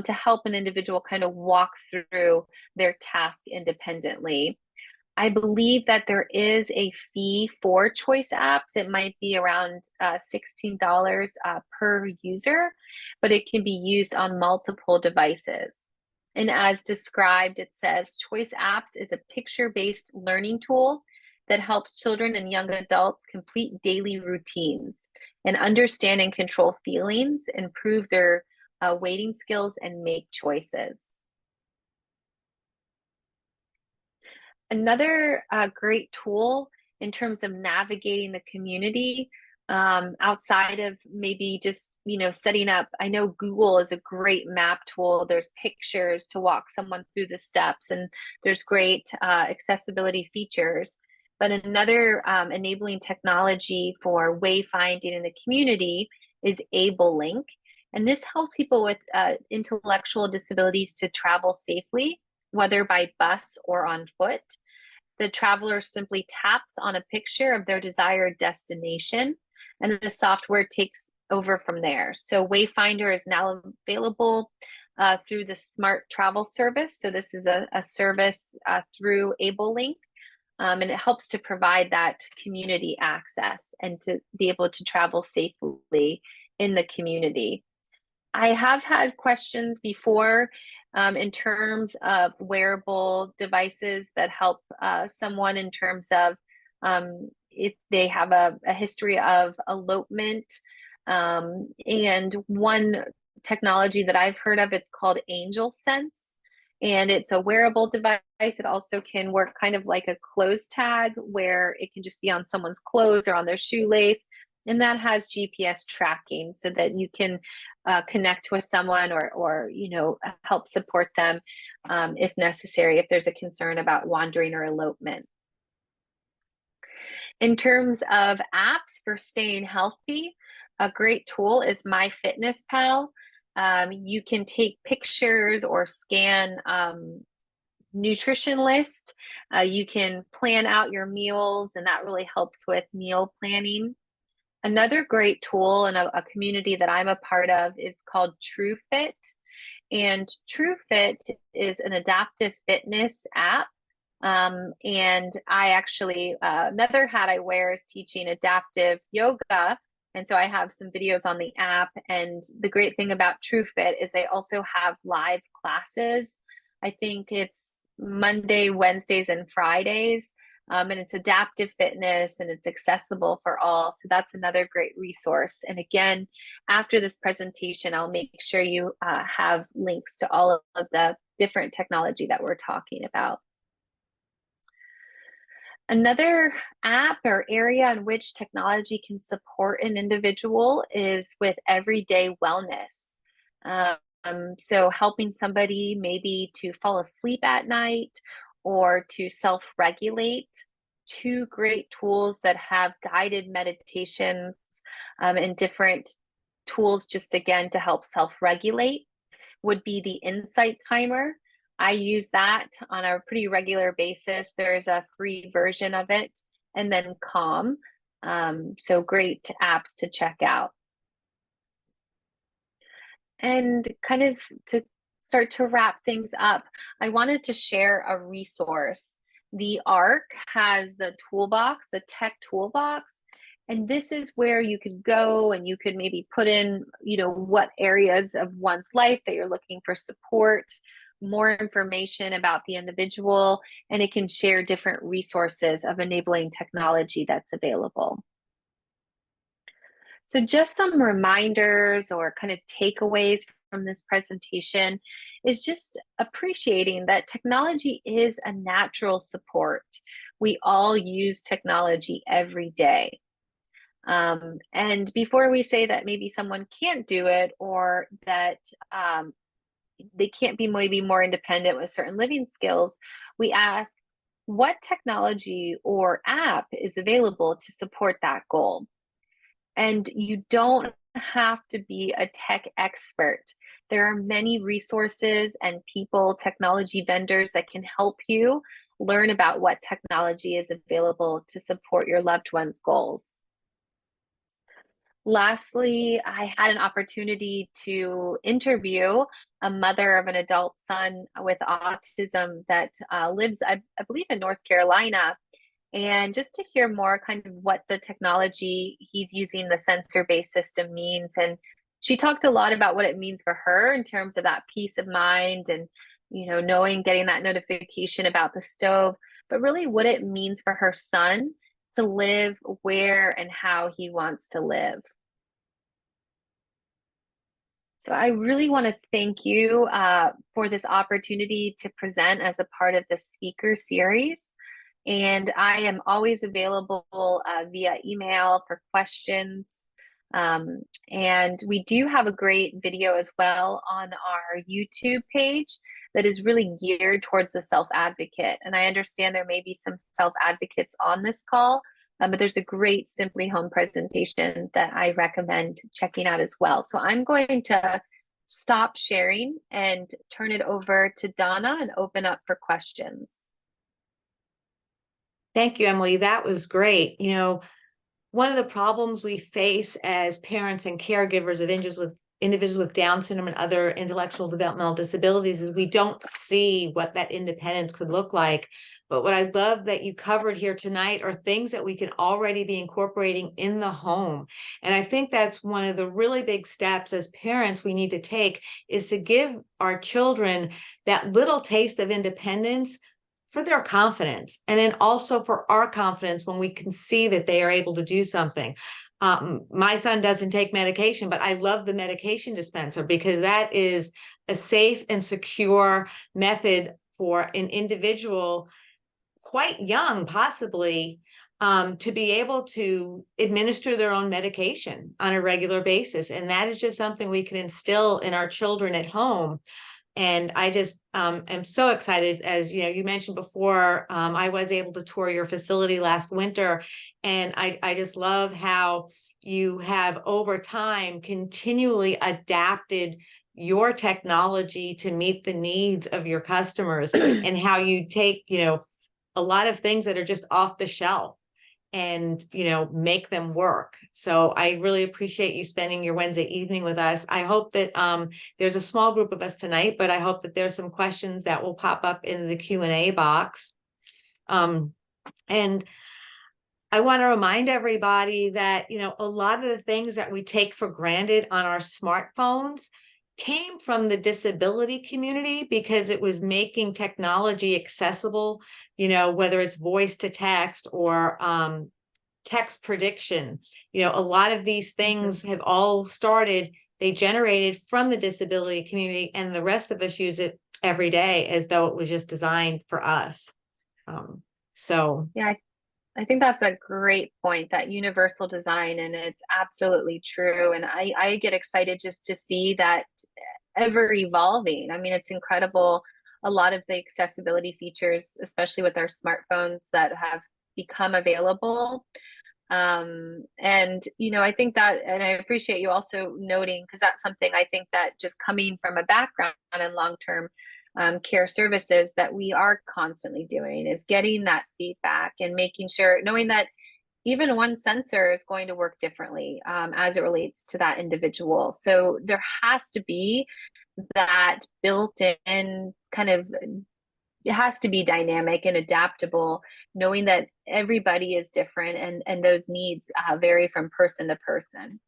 to help an individual kind of walk through their task independently. I believe that there is a fee for choice apps. It might be around $16 per user, but it can be used on multiple devices. And as described, it says Choice Apps is a picture-based learning tool that helps children and young adults complete daily routines and understand and control feelings, improve their waiting skills, and make choices. Another great tool in terms of navigating the community, outside of maybe just setting up, I know Google is a great map tool. There's pictures to walk someone through the steps, and there's great accessibility features. But another enabling technology for wayfinding in the community is AbleLink, and this helps people with intellectual disabilities to travel safely, whether by bus or on foot. The traveler simply taps on a picture of their desired destination, and the software takes over from there. So Wayfinder is now available through the Smart Travel service. So this is a service through AbleLink, and it helps to provide that community access and to be able to travel safely in the community. I have had questions before in terms of wearable devices that help someone in terms of if they have a history of elopement. And one technology that I've heard of, it's called Angel Sense, and it's a wearable device. It also can work kind of like a clothes tag where it can just be on someone's clothes or on their shoelace. And that has GPS tracking so that you can connect with someone or help support them if necessary, if there's a concern about wandering or elopement. In terms of apps for staying healthy, a great tool is MyFitnessPal. You can take pictures or scan nutrition list. You can plan out your meals, and that really helps with meal planning. Another great tool and a community that I'm a part of is called TrueFit. And TrueFit is an adaptive fitness app. And I actually, another hat I wear is teaching adaptive yoga. And so I have some videos on the app. And the great thing about TrueFit is they also have live classes. I think it's Monday, Wednesdays, and Fridays. And it's adaptive fitness and it's accessible for all. So that's another great resource. And again, after this presentation, I'll make sure you have links to all of the different technology that we're talking about. Another app or area in which technology can support an individual is with everyday wellness. So helping somebody maybe to fall asleep at night or to self-regulate. Two great tools that have guided meditations and different tools just again to help self-regulate would be the Insight Timer. I use that on a pretty regular basis. There's a free version of it, and then Calm. So great apps to check out. And kind of to start to wrap things up, I wanted to share a resource. The ARC has the toolbox, the tech toolbox, and this is where you could go and you could maybe put in, what areas of one's life that you're looking for support, more information about the individual, and it can share different resources of enabling technology that's available. So just some reminders or kind of takeaways from this presentation is just appreciating that technology is a natural support. We all use technology every day. And before we say that maybe someone can't do it or that they can't be maybe more independent with certain living skills, we ask what technology or app is available to support that goal. And you don't have to be a tech expert. There are many resources and people, technology vendors that can help you learn about what technology is available to support your loved one's goals. Lastly, I had an opportunity to interview a mother of an adult son with autism that lives, I believe, in North Carolina. And just to hear more kind of what the technology he's using, the sensor-based system means. And she talked a lot about what it means for her in terms of that peace of mind and, knowing, getting that notification about the stove, but really what it means for her son to live where and how he wants to live. So I really want to thank you for this opportunity to present as a part of the speaker series. And I am always available via email for questions. And we do have a great video as well on our YouTube page that is really geared towards the self-advocate. And I understand there may be some self-advocates on this call, but there's a great SimplyHome presentation that I recommend checking out as well. So I'm going to stop sharing and turn it over to Donna and open up for questions. Thank you, Emily. That was great. One of the problems we face as parents and caregivers of individuals with Down syndrome and other intellectual developmental disabilities is we don't see what that independence could look like. But what I love that you covered here tonight are things that we can already be incorporating in the home. And I think that's one of the really big steps as parents we need to take, is to give our children that little taste of independence for their confidence, and then also for our confidence when we can see that they are able to do something. My son doesn't take medication, but I love the medication dispenser because that is a safe and secure method for an individual quite young, possibly, to be able to administer their own medication on a regular basis. And that is just something we can instill in our children at home. And I just am so excited. As you know, you mentioned before, I was able to tour your facility last winter, and I just love how you have over time continually adapted your technology to meet the needs of your customers, and how you take, a lot of things that are just off the shelf and make them work. So I really appreciate you spending your Wednesday evening with us. I hope that there's a small group of us tonight, but I hope that there's some questions that will pop up in the Q&A box. And I want to remind everybody that a lot of the things that we take for granted on our smartphones came from the disability community, because it was making technology accessible, whether it's voice to text or text prediction. A lot of these things have all started, they generated from the disability community, and the rest of us use it every day as though it was just designed for us. Yeah, I think that's a great point, that universal design, and it's absolutely true. And I get excited just to see that ever evolving. I mean, it's incredible. A lot of the accessibility features, especially with our smartphones, that have become available. And, I think that, and I appreciate you also noting, because that's something I think that just coming from a background in long-term care services that we are constantly doing, is getting that feedback and making sure, knowing that even one sensor is going to work differently as it relates to that individual. So there has to be that built-in kind of, it has to be dynamic and adaptable, knowing that everybody is different and those needs vary from person to person.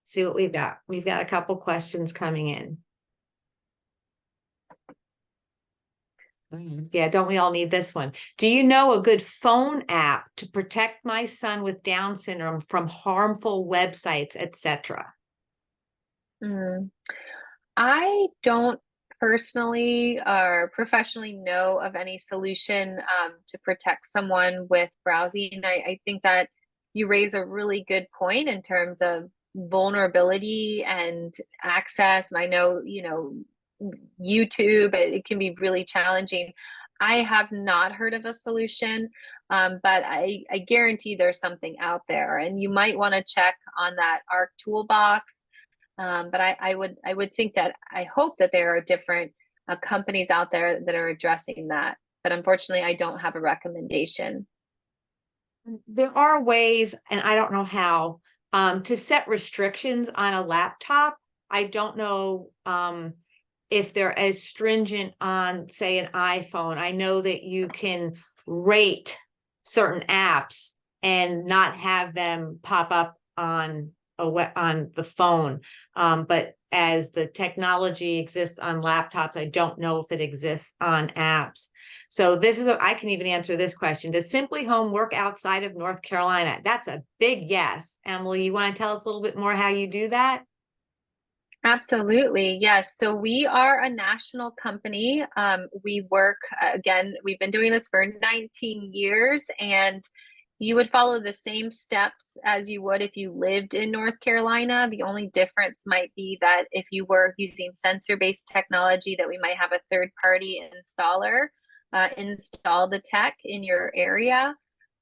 See what we've got. We've got a couple questions coming in. Yeah, don't we all need this one? Do you know a good phone app to protect my son with Down syndrome from harmful websites, etc.? I don't personally or professionally know of any solution to protect someone with browsing. I think that you raise a really good point in terms of vulnerability and access. And I know, YouTube, it can be really challenging. I have not heard of a solution, but I guarantee there's something out there, and you might want to check on that ARC toolbox. But I would think that, I hope that there are different companies out there that are addressing that. But unfortunately, I don't have a recommendation. There are ways, and I don't know how, to set restrictions on a laptop. I don't know if they're as stringent on, say, an iPhone. I know that you can rate certain apps and not have them pop up on the phone. But as the technology exists on laptops, I don't know if it exists on apps. So I can even answer this question. Does SimplyHome work outside of North Carolina? That's a big yes. Emily, you want to tell us a little bit more how you do that? Absolutely. Yes. So we are a national company. We work, again, we've been doing this for 19 years, and you would follow the same steps as you would if you lived in North Carolina. The only difference might be that if you were using sensor-based technology, that we might have a third-party installer install the tech in your area.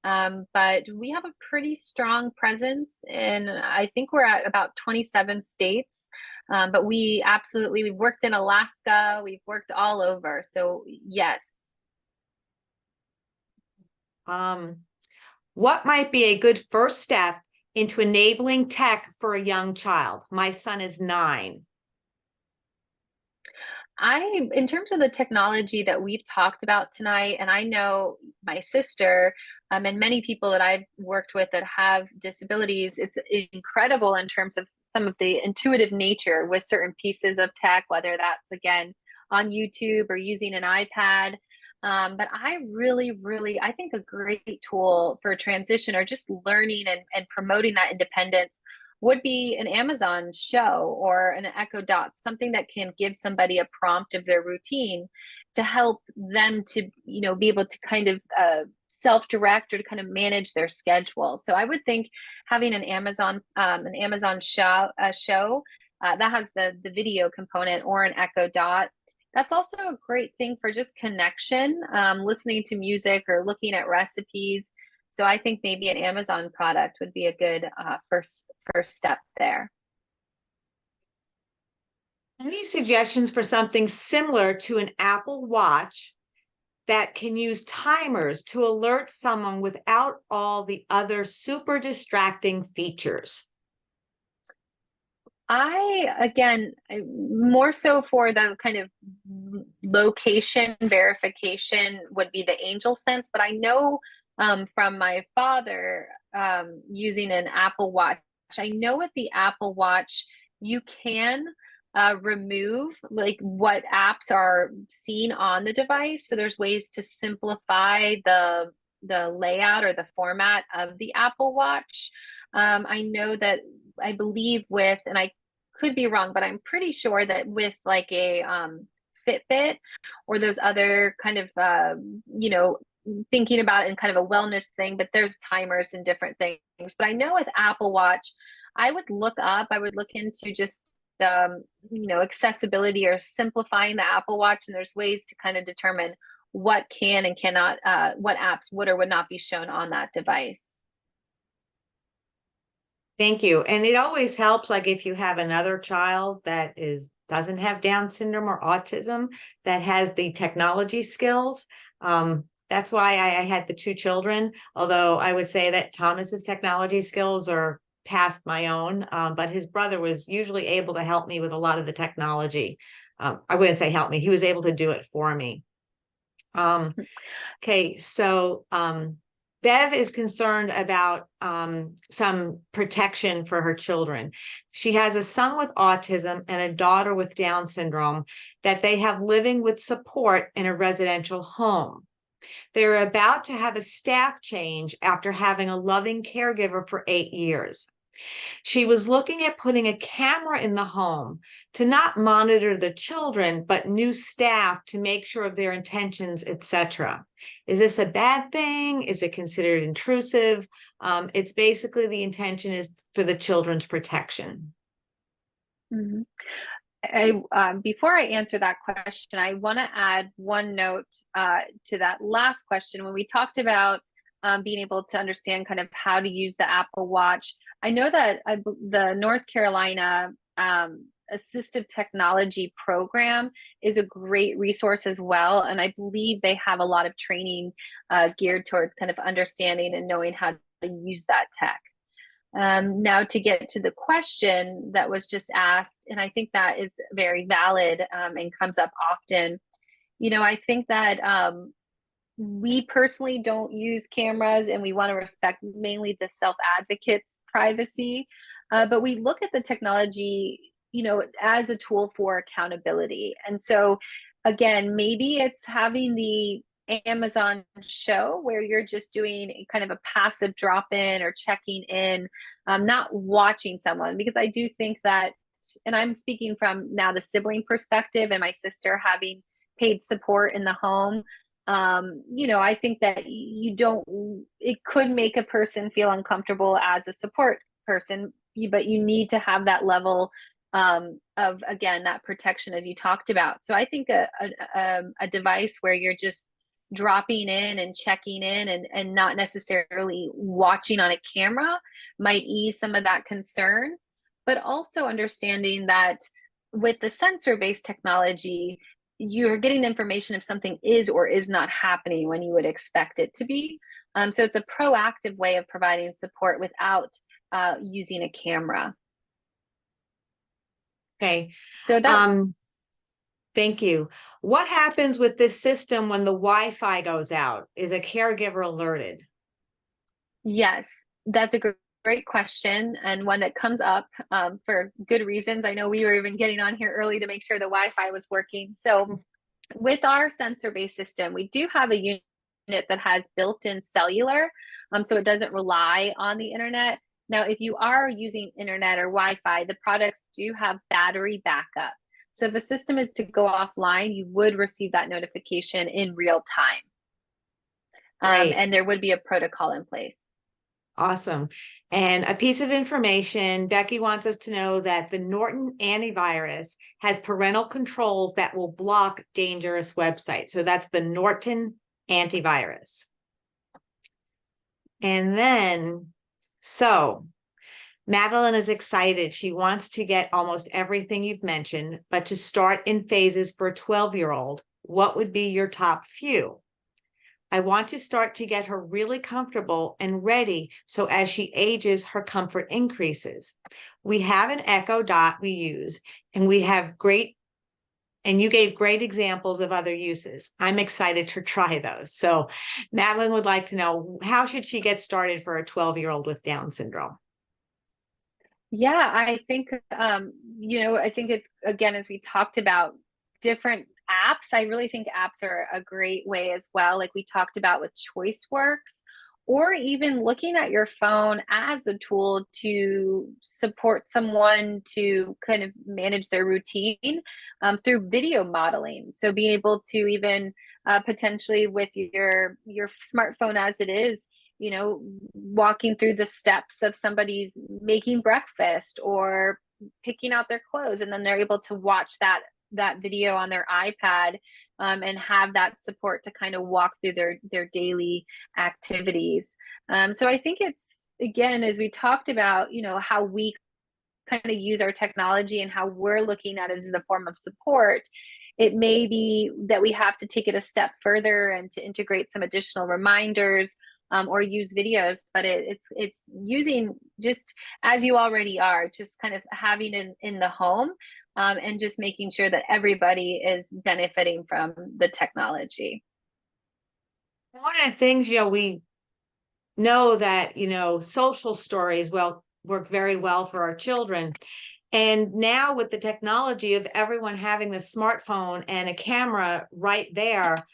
But we have a pretty strong presence in, I think we're at about 27 states. But we've worked in Alaska, we've worked all over. So yes. What might be a good first step into enabling tech for a young child? My son is 9. In terms of the technology that we've talked about tonight, and I know my sister and many people that I've worked with that have disabilities, it's incredible in terms of some of the intuitive nature with certain pieces of tech, whether that's again on YouTube or using an iPad. But I I think a great tool for transition or just learning and promoting that independence would be an Amazon show or an Echo Dot, something that can give somebody a prompt of their routine to help them to, be able to kind of self-direct or to kind of manage their schedule. So I would think having an Amazon show that has the video component or an Echo Dot. That's also a great thing for just connection, listening to music or looking at recipes. So I think maybe an Amazon product would be a good first step there. Any suggestions for something similar to an Apple Watch that can use timers to alert someone without all the other super distracting features? Again, more so for the kind of location verification would be the Angel Sense, but I know from my father using an Apple Watch, I know with the Apple Watch, you can remove like what apps are seen on the device. So there's ways to simplify the layout or the format of the Apple Watch. I know that I believe with, and I could be wrong, but I'm pretty sure that with like a Fitbit or those other kind of, thinking about it in kind of a wellness thing, but there's timers and different things. But I know with Apple Watch, I would look into just, accessibility or simplifying the Apple Watch. And there's ways to kind of determine what can and cannot, what apps would or would not be shown on that device. Thank you. And it always helps, like if you have another child that doesn't have Down syndrome or autism, that has the technology skills. That's why I had the 2 children, although I would say that Thomas's technology skills are past my own, but his brother was usually able to help me with a lot of the technology. I wouldn't say help me. He was able to do it for me. Okay, so Bev is concerned about some protection for her children. She has a son with autism and a daughter with Down syndrome that they have living with support in a residential home. They're about to have a staff change after having a loving caregiver for 8 years. She was looking at putting a camera in the home to not monitor the children, but new staff to make sure of their intentions, etc. Is this a bad thing? Is it considered intrusive? It's basically the intention is for the children's protection. Mm-hmm. Before I answer that question, I want to add one note to that last question. When we talked about being able to understand kind of how to use the Apple Watch, I know that the North Carolina Assistive Technology Program is a great resource as well. And I believe they have a lot of training geared towards kind of understanding and knowing how to use that tech. Now to get to the question that was just asked, and I think that is very valid and comes up often. I think that we personally don't use cameras and we want to respect mainly the self-advocate's privacy, but we look at the technology, as a tool for accountability. And so again, maybe it's having the Amazon show where you're just doing kind of a passive drop-in or checking in, not watching someone, because I do think that, and I'm speaking from now the sibling perspective and my sister having paid support in the home, I think that it could make a person feel uncomfortable as a support person, but you need to have that level of, again, that protection as you talked about. So I think a device where you're just dropping in and checking in and not necessarily watching on a camera might ease some of that concern, but also understanding that with the sensor-based technology, you're getting information if something is or is not happening when you would expect it to be. So it's a proactive way of providing support without using a camera. Okay. So that Thank you. What happens with this system when the Wi-Fi goes out? Is a caregiver alerted? Yes, that's a great question, and one that comes up for good reasons. I know we were even getting on here early to make sure the Wi-Fi was working. So with our sensor-based system, we do have a unit that has built-in cellular, so it doesn't rely on the internet. Now, if you are using internet or Wi-Fi, the products do have battery backup. So if a system is to go offline, you would receive that notification in real time. Great. And there would be a protocol in place. Awesome. And a piece of information, Becky wants us to know that the Norton antivirus has parental controls that will block dangerous websites. So that's the Norton antivirus. And then, so Madeline is excited. She wants to get almost everything you've mentioned, but to start in phases for a 12-year-old, what would be your top few? I want to start to get her really comfortable and ready so as she ages, her comfort increases. We have an Echo Dot we use, and we have great, and you gave great examples of other uses. I'm excited to try those. So Madeline would like to know, how should she get started for a 12-year-old with Down syndrome? Yeah, I think, I think it's, again, as we talked about different apps, I really think apps are a great way as well. Like we talked about with ChoiceWorks, or even looking at your phone as a tool to support someone to kind of manage their routine through video modeling. So being able to even potentially with your smartphone as it is, walking through the steps of somebody's making breakfast or picking out their clothes, and then they're able to watch that video on their iPad and have that support to kind of walk through their daily activities. So I think it's, again, as we talked about, how we kind of use our technology and how we're looking at it as a form of support. It may be that we have to take it a step further and to integrate some additional reminders or use videos, but it's using, just as you already are, just kind of having it in the home and just making sure that everybody is benefiting from the technology. One of the things, we know that, social stories work very well for our children. And now with the technology of everyone having the smartphone and a camera right there,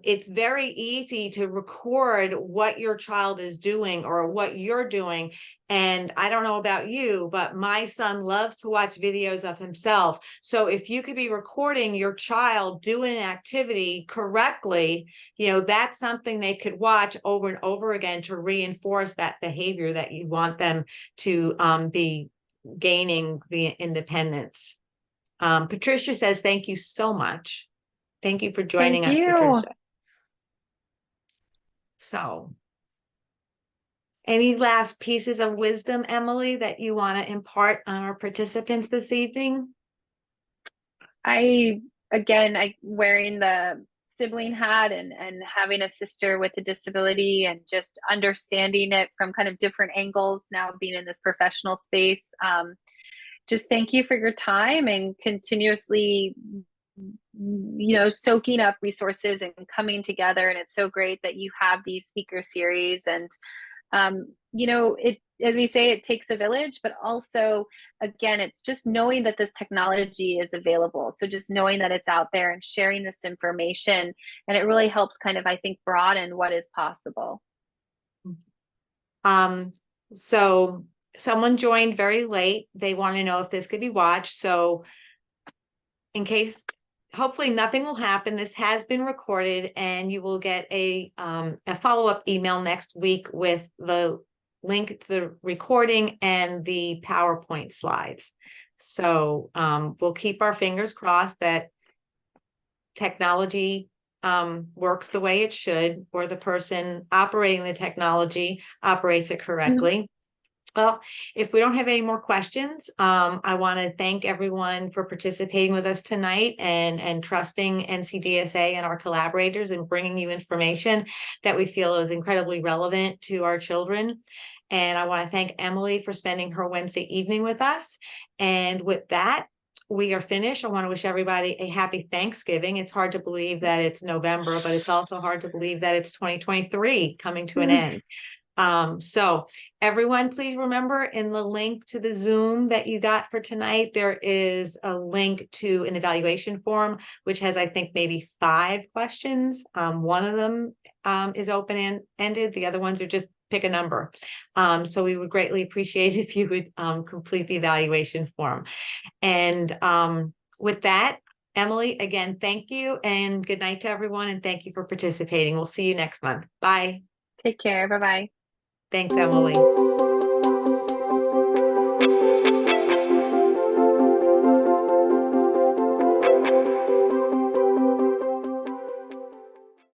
it's very easy to record what your child is doing or what you're doing. And I don't know about you, but my son loves to watch videos of himself. So if you could be recording your child doing an activity correctly, that's something they could watch over and over again to reinforce that behavior that you want them to be gaining the independence. Patricia says, thank you so much. Thank you for joining us, Patricia. So, any last pieces of wisdom, Emily, that you want to impart on our participants this evening? I wearing the sibling hat and having a sister with a disability and just understanding it from kind of different angles now, being in this professional space. Just thank you for your time and continuously soaking up resources and coming together. And it's so great that you have these speaker series. And it, as we say, it takes a village, but also, again, it's just knowing that this technology is available. So just knowing that it's out there and sharing this information, and it really helps kind of, I think, broaden what is possible. So someone joined very late. They want to know if this could be watched. So in case, hopefully nothing will happen. This has been recorded, and you will get a follow-up email next week with the link to the recording and the PowerPoint slides. So we'll keep our fingers crossed that technology works the way it should, or the person operating the technology operates it correctly. Well, if we don't have any more questions, I want to thank everyone for participating with us tonight and trusting NCDSA and our collaborators and bringing you information that we feel is incredibly relevant to our children. And I want to thank Emily for spending her Wednesday evening with us. And with that, we are finished. I want to wish everybody a happy Thanksgiving. It's hard to believe that it's November, but it's also hard to believe that it's 2023 coming to an end. So everyone, please remember, in the link to the Zoom that you got for tonight, there is a link to an evaluation form, which has, I think, maybe 5 questions. One of them is open-ended. The other ones are just pick a number. So we would greatly appreciate if you would complete the evaluation form. And with that, Emily, again, thank you and good night to everyone. And thank you for participating. We'll see you next month. Bye. Take care. Bye-bye. Thanks, Emily.